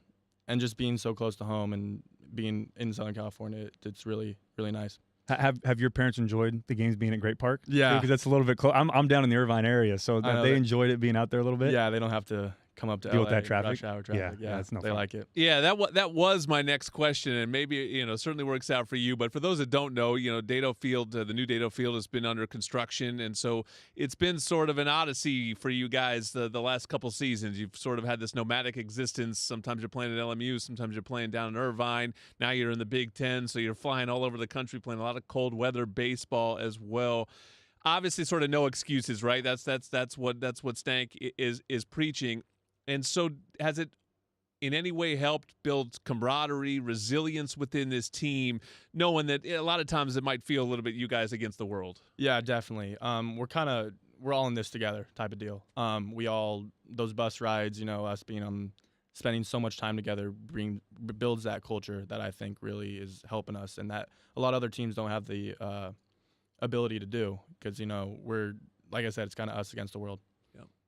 just being so close to home and being in Southern California, it's really, really nice. Have your parents enjoyed the games being at Great Park? Yeah, because that's a little bit close. I'm down in the Irvine area, so they enjoyed it being out there a little bit. Yeah, they don't have to come up to deal LA, with that traffic. rush hour traffic. Yeah, that's no they fun. like it. Yeah, that was my next question, and maybe certainly works out for you. But for those that don't know, Dado Field, the new Dado Field, has been under construction, and so it's been sort of an odyssey for you guys the last couple seasons. You've sort of had this nomadic existence. Sometimes you're playing at LMU, sometimes you're playing down in Irvine. Now you're in the Big Ten, so you're flying all over the country, playing a lot of cold weather baseball as well. Obviously, sort of no excuses, right? That's what Stank is preaching. And so has it in any way helped build camaraderie, resilience within this team, knowing that a lot of times it might feel a little bit you guys against the world? Yeah, definitely. We're all in this together type of deal. Those bus rides, us being spending so much time together builds that culture that I think really is helping us and that a lot of other teams don't have the ability to do because, we're, like I said, it's kind of us against the world.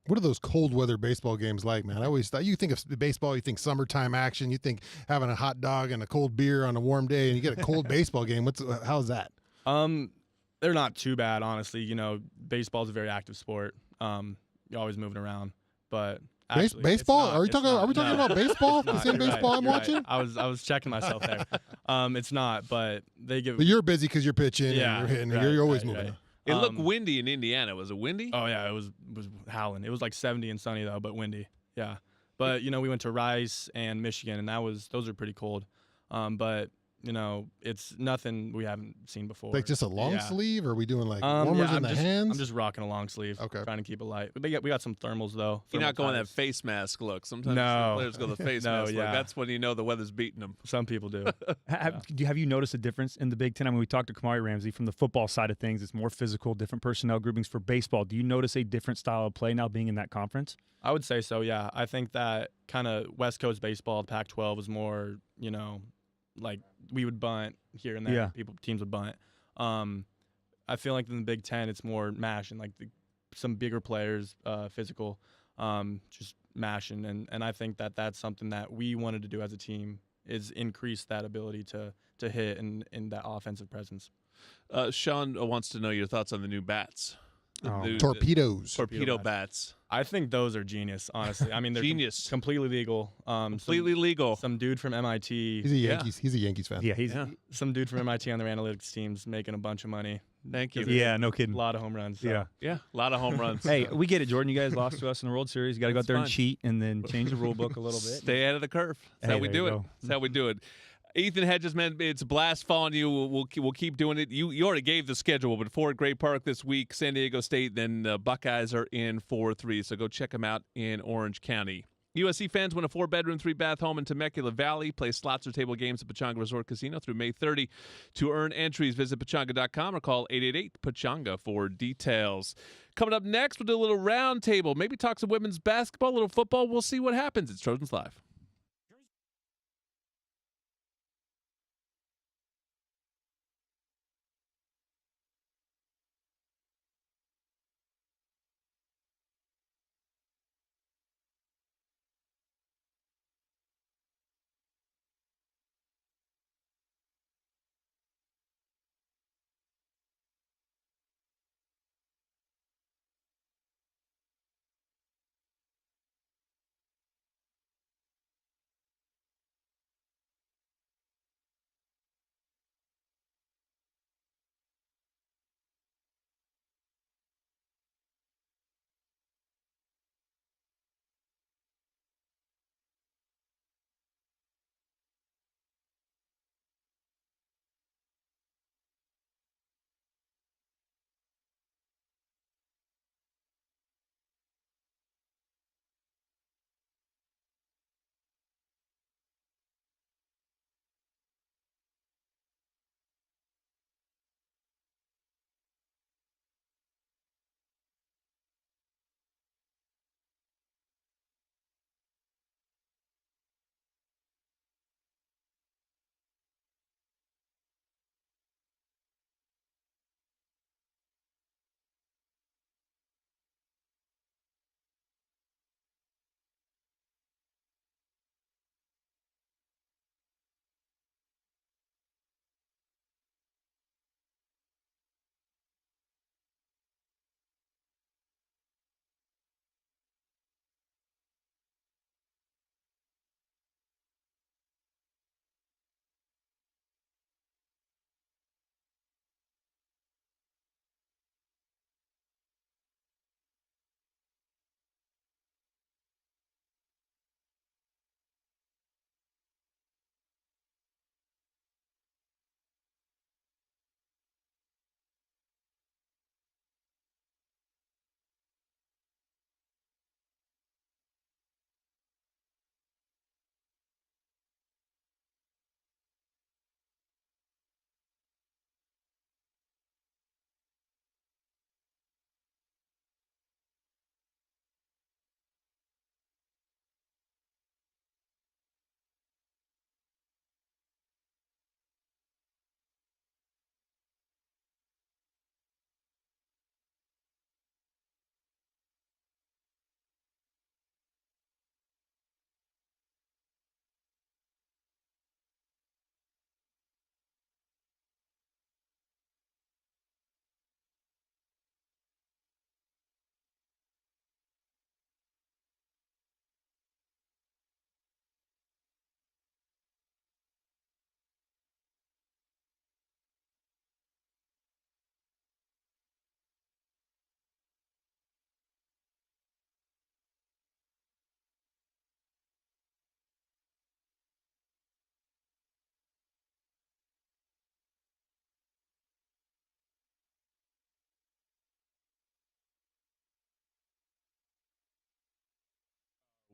What are those cold weather baseball games like, man? I always thought you think of baseball, you think summertime action, you think having a hot dog and a cold beer on a warm day, and you get a cold baseball game. How's that? They're not too bad, honestly. Baseball's a very active sport. You're always moving around, but actually, baseball? Are we talking about baseball? The same baseball I'm watching? I was checking myself there. It's not, but they give. But you're busy because you're pitching and you're hitting. Right, you're always right, moving. Right. It looked windy in Indiana. Was it windy? Oh yeah, it was howling. It was like 70 and sunny though, but windy. Yeah, but we went to Rice and Michigan, and those are pretty cold. But it's nothing we haven't seen before. Like just a long Yeah. sleeve? Or are we doing like Yeah, warmers in the hands? I'm just rocking a long sleeve. Okay. Trying to keep it light. But we got some thermals though. You're not going that thermal face mask look. Sometimes No. players go the face No, mask look. yeah. That's when you know the weather's beating them. Some people do. Have you noticed a difference in the Big Ten? I mean, we talked to Kamari Ramsey from the football side of things. It's more physical, different personnel groupings for baseball. Do you notice a different style of play now being in that conference? I would say so, yeah. I think that kind of West Coast baseball, Pac-12 was more, like we would bunt here and there. Yeah. Teams would bunt. I feel like in the Big Ten, it's more mash and like some bigger players, physical, just mashing. And I think that that's something that we wanted to do as a team is increase that ability to hit in that offensive presence. Sean wants to know your thoughts on the new bats. Torpedoes. Torpedo bats. I think those are genius, honestly. I mean, they're Genius. completely legal. Completely legal. Some dude from MIT. He's a Yankees fan. Yeah, Some dude from MIT on their analytics team's making a bunch of money. Thank you. Yeah, no kidding. A lot of home runs. So. Yeah. A lot of home runs. Hey, we get it, Jordan. You guys lost to us in the World Series. You got to go out there and fine. cheat and then change the rule book a little bit. Stay ahead of the curve. That's Hey, how we there do you it. go. That's how we do it. Ethan Hedges, man, it's a blast following you. We'll keep doing it. You already gave the schedule, but Fort Great Park this week, San Diego State, then the Buckeyes are in 4-3. So go check them out in Orange County. USC fans win a 4-bedroom, 3-bath home in Temecula Valley. Play slots or table games at Pechanga Resort Casino through May 30. To earn entries, visit pechanga.com or call 888-PECHANGA for details. Coming up next, we'll do a little round table. Maybe talk some women's basketball, a little football. We'll see what happens. It's Trojans Live.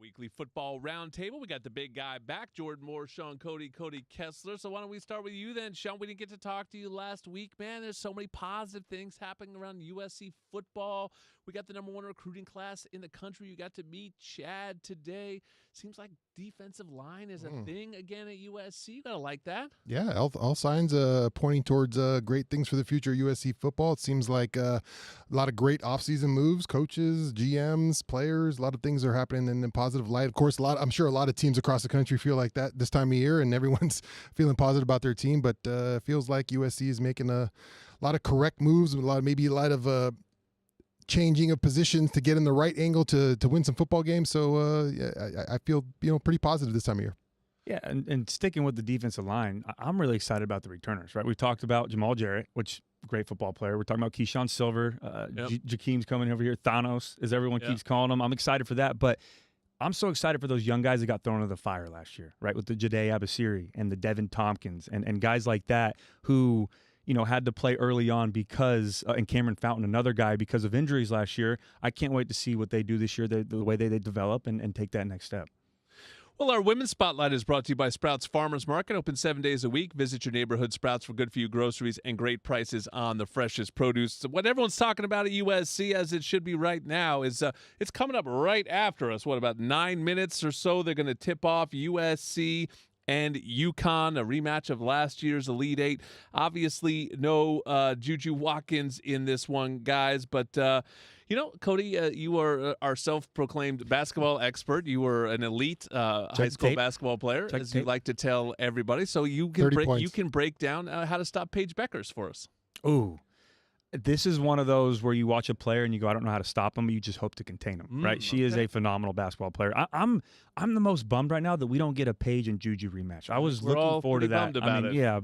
Weekly Football Roundtable. We got the big guy back, Jordan Moore, Sean Cody Kessler. So why don't we start with you then, Sean? We didn't get to talk to you last week, man. There's so many positive things happening around USC football. We got the #1 recruiting class in the country. You got to meet Chad today. Seems like defensive line is a thing again at USC. You gotta like that. Yeah, all signs pointing towards great things for the future of USC football. It seems like a lot of great offseason moves, coaches, GMs, players. A lot of things are happening in a positive light. Of course, I'm sure a lot of teams across the country feel like that this time of year, and everyone's feeling positive about their team. But it feels like USC is making a lot of correct moves, maybe a lot of changing of positions to get in the right angle to win some football games. So I feel pretty positive this time of year. Yeah, and sticking with the defensive line, I'm really excited about the returners, right? We talked about Jamal Jarrett, which great football player. We're talking about Keyshawn Silver. Jakeem's coming over here. Thanos, as everyone keeps calling him. I'm excited for that. But I'm so excited for those young guys that got thrown into the fire last year, right? With the Jade Abasiri and the Devin Tompkins and guys like that who – had to play early on because, and Cameron Fountain, another guy, because of injuries last year. I can't wait to see what they do this year, the way they develop and take that next step. Well, our Women's Spotlight is brought to you by Sprouts Farmers Market, open 7 days a week. Visit your neighborhood Sprouts for good-for-you groceries and great prices on the freshest produce. So what everyone's talking about at USC, as it should be right now, is it's coming up right after us. What, about 9 minutes or so? They're going to tip off USC and UConn, a rematch of last year's Elite Eight. Obviously, no Juju Watkins in this one, guys. But, Cody, you are our self-proclaimed basketball expert. You were an elite high school basketball player, as you like to tell everybody. So you can break down how to stop Paige Beckers for us. Ooh. This is one of those where you watch a player and you go, I don't know how to stop him, but you just hope to contain him, right? She is a phenomenal basketball player. I'm the most bummed right now that we don't get a Paige and Juju rematch. I was looking forward to that. Yeah,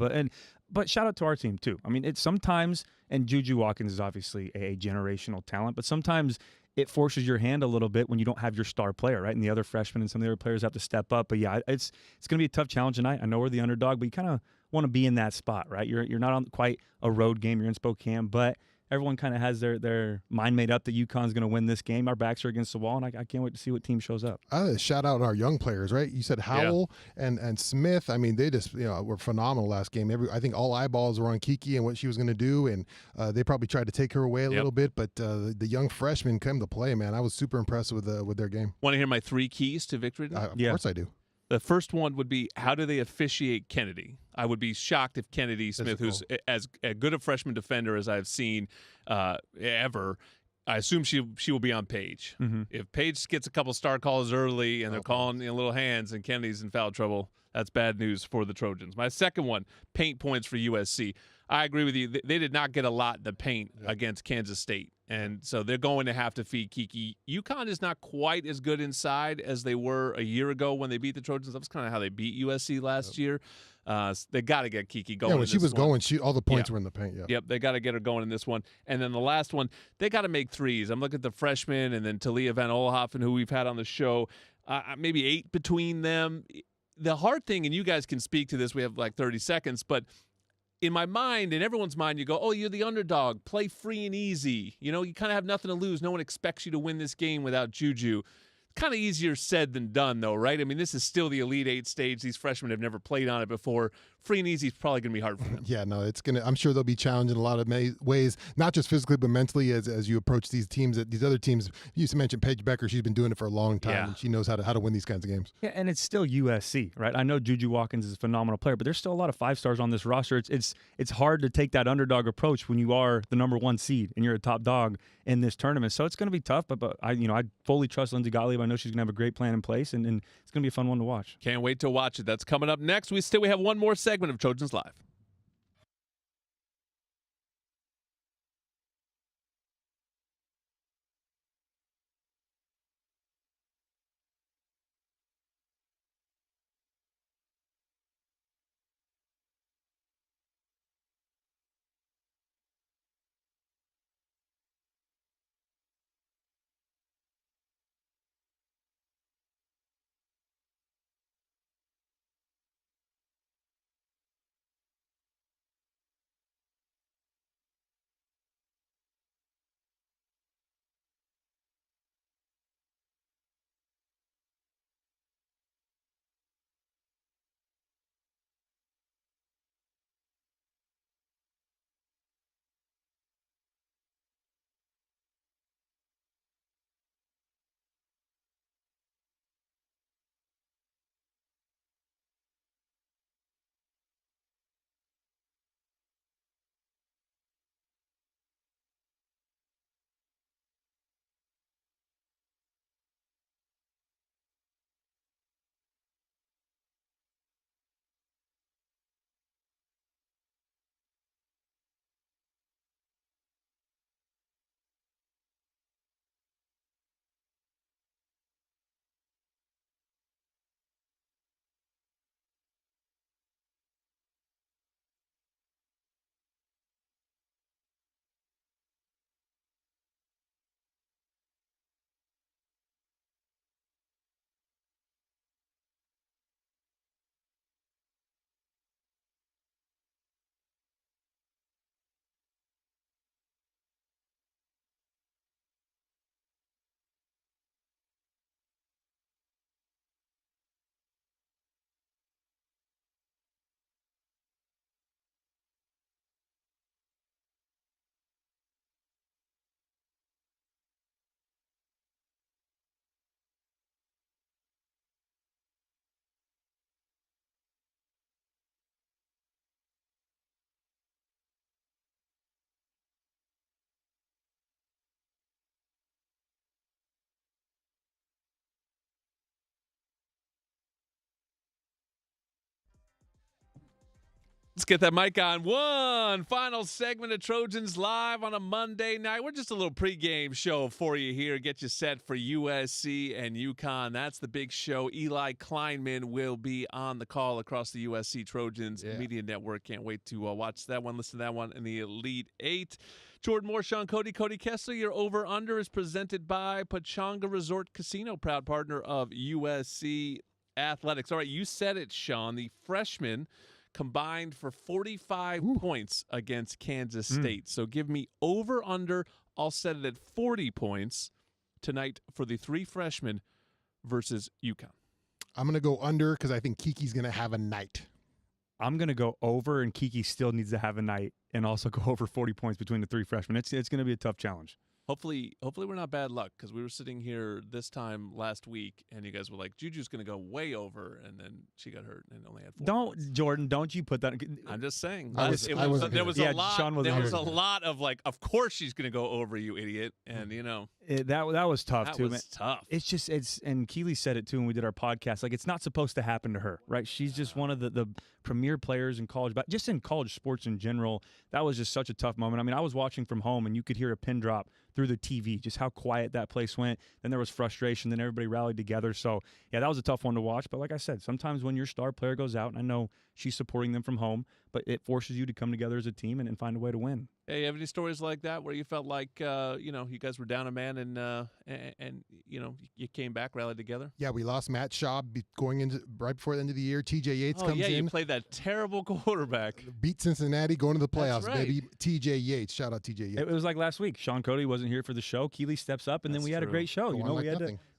but shout out to our team too. I mean, it's sometimes, and Juju Watkins is obviously a generational talent, but sometimes it forces your hand a little bit when you don't have your star player, right? And the other freshmen and some of the other players have to step up. But yeah, it's going to be a tough challenge tonight. I know we're the underdog, but you kind of want to be in that spot, right? You're not on quite a road game. You're in Spokane, but everyone kind of has their mind made up that UConn's going to win this game. Our backs are against the wall, and I can't wait to see what team shows up. Shout out our young players, right? You said Howell and Smith. I mean, they just were phenomenal last game. I think all eyeballs were on Kiki and what she was going to do, and they probably tried to take her away a little bit. But the young freshmen came to play, man. I was super impressed with their game. Want to hear my 3 keys to victory? Of course I do. The first one would be, how do they officiate Kennedy? I would be shocked if Kennedy Smith, who's as good a freshman defender as I've seen ever, I assume she will be on Paige. Mm-hmm. If Paige gets a couple star calls early and they're calling little hands and Kennedy's in foul trouble, that's bad news for the Trojans. My second one, paint points for USC. I agree with you. They did not get a lot in the paint against Kansas State, and so they're going to have to feed Kiki. UConn is not quite as good inside as they were a year ago when they beat the Trojans. That was kind of how they beat USC last year. They got to get Kiki going. Yeah, when she was going, all the points were in the paint. Yeah. Yep, they got to get her going in this one. And then the last one, they got to make threes. I'm looking at the freshmen and then Talia Van Olhoffen, who we've had on the show, maybe 8 between them. The hard thing, and you guys can speak to this, we have like 30 seconds, but in my mind, in everyone's mind, you go, oh, you're the underdog. Play free and easy. You kind of have nothing to lose. No one expects you to win this game without Juju. Kind of easier said than done, though, right? I mean, this is still the Elite Eight stage. These freshmen have never played on it before. Free and easy is probably going to be hard for them. Yeah, no, I'm sure they'll be challenged in a lot of ways, not just physically, but mentally as you approach these teams. These other teams, you used to mention Paige Becker. She's been doing it for a long time, and she knows how to win these kinds of games. Yeah, and it's still USC, right? I know Juju Watkins is a phenomenal player, but there's still a lot of 5-stars on this roster. It's hard to take that underdog approach when you are the #1 seed and you're a top dog in this tournament. So it's going to be tough, but I fully trust Lindsey Gottlieb. I know she's going to have a great plan in place, and it's going to be a fun one to watch. Can't wait to watch it. That's coming up next. We have one more segment of Trojans Live. Let's get that mic on. One final segment of Trojans Live on a Monday night. We're just a little pregame show for you here. Get you set for USC and UConn. That's the big show. Eli Kleinman will be on the call across the USC Trojans Media Network. Can't wait to watch that one, listen to that one in the Elite Eight. Jordan Moore, Sean Cody, Cody Kessler. Your over-under is presented by Pechanga Resort Casino, proud partner of USC Athletics. All right, you said it, Sean. The freshmen combined for 45 points against Kansas State. So give me over-under. I'll set it at 40 points tonight for the three freshmen versus UConn. I'm going to go under because I think Kiki's going to have a night. I'm going to go over, and Kiki still needs to have a night and also go over 40 points between the three freshmen. It's going to be a tough challenge. Hopefully we're not bad luck, because we were sitting here this time last week, and you guys were like, Juju's going to go way over, and then she got hurt and only had 4 points. Jordan, don't you put that. I'm just saying. There was a lot of like, of course she's going to go over, you idiot, and that was tough that too. was tough. And Keely said it too when we did our podcast. Like, it's not supposed to happen to her, right? She's just one of the premier players in college, but just in college sports in general. That was just such a tough moment. I mean, I was watching from home, and you could hear a pin drop through the TV, just how quiet that place went. Then there was frustration. Then everybody rallied together. So, yeah, that was a tough one to watch. But like I said, sometimes when your star player goes out, and I know she's supporting them from home, but it forces you to come together as a team and find a way to win. Hey, you have any stories like that where you felt like, you guys were down a man and you came back, rallied together? Yeah, we lost Matt Schaub going into right before the end of the year. TJ Yates comes in. You played that terrible quarterback. Beat Cincinnati, going to the playoffs, That's right. baby. TJ Yates. Shout out TJ Yates. It was like last week. Sean Cody wasn't here for the show. Keely steps up, and then we had a great show.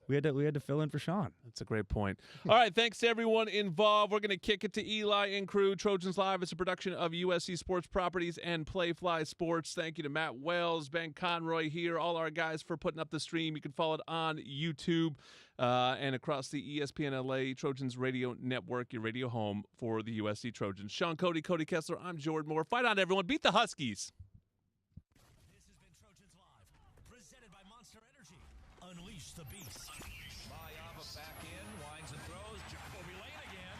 We had to fill in for Sean. That's a great point. All right, thanks to everyone involved. We're going to kick it to Eli and crew. Trojans Live is a production of USC Sports Properties and Playfly Sports. Thank you to Matt Wells, Ben Conroy here, all our guys for putting up the stream. You can follow it on YouTube and across the ESPN LA Trojans Radio Network, your radio home for the USC Trojans. Sean Cody, Cody Kessler, I'm Jordan Moore. Fight on, everyone. Beat the Huskies. This has been Trojans Live, presented by Monster Energy. Unleash the beast. Mayava back in, winds and throws. Jacoby Lane again.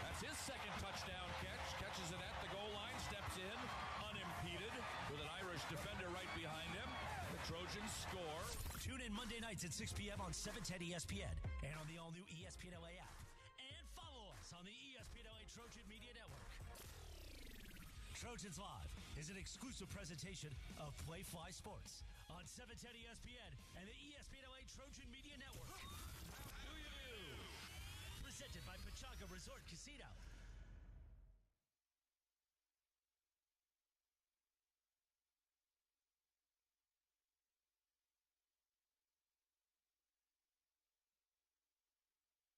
That's his second touchdown catch. Catches it at the goal line, steps in, unimpeded, with an Irish defender right behind him. The Trojans score. Tune in Monday nights at 6 p.m. on 710 ESPN and on the all-new ESPN LA app. And follow us on the ESPN LA Trojan Media Network. Trojans Live is an exclusive presentation of Playfly Sports on 710 ESPN and the ESPN LA Trojan Media Network. Presented by Pechanga Resort Casino.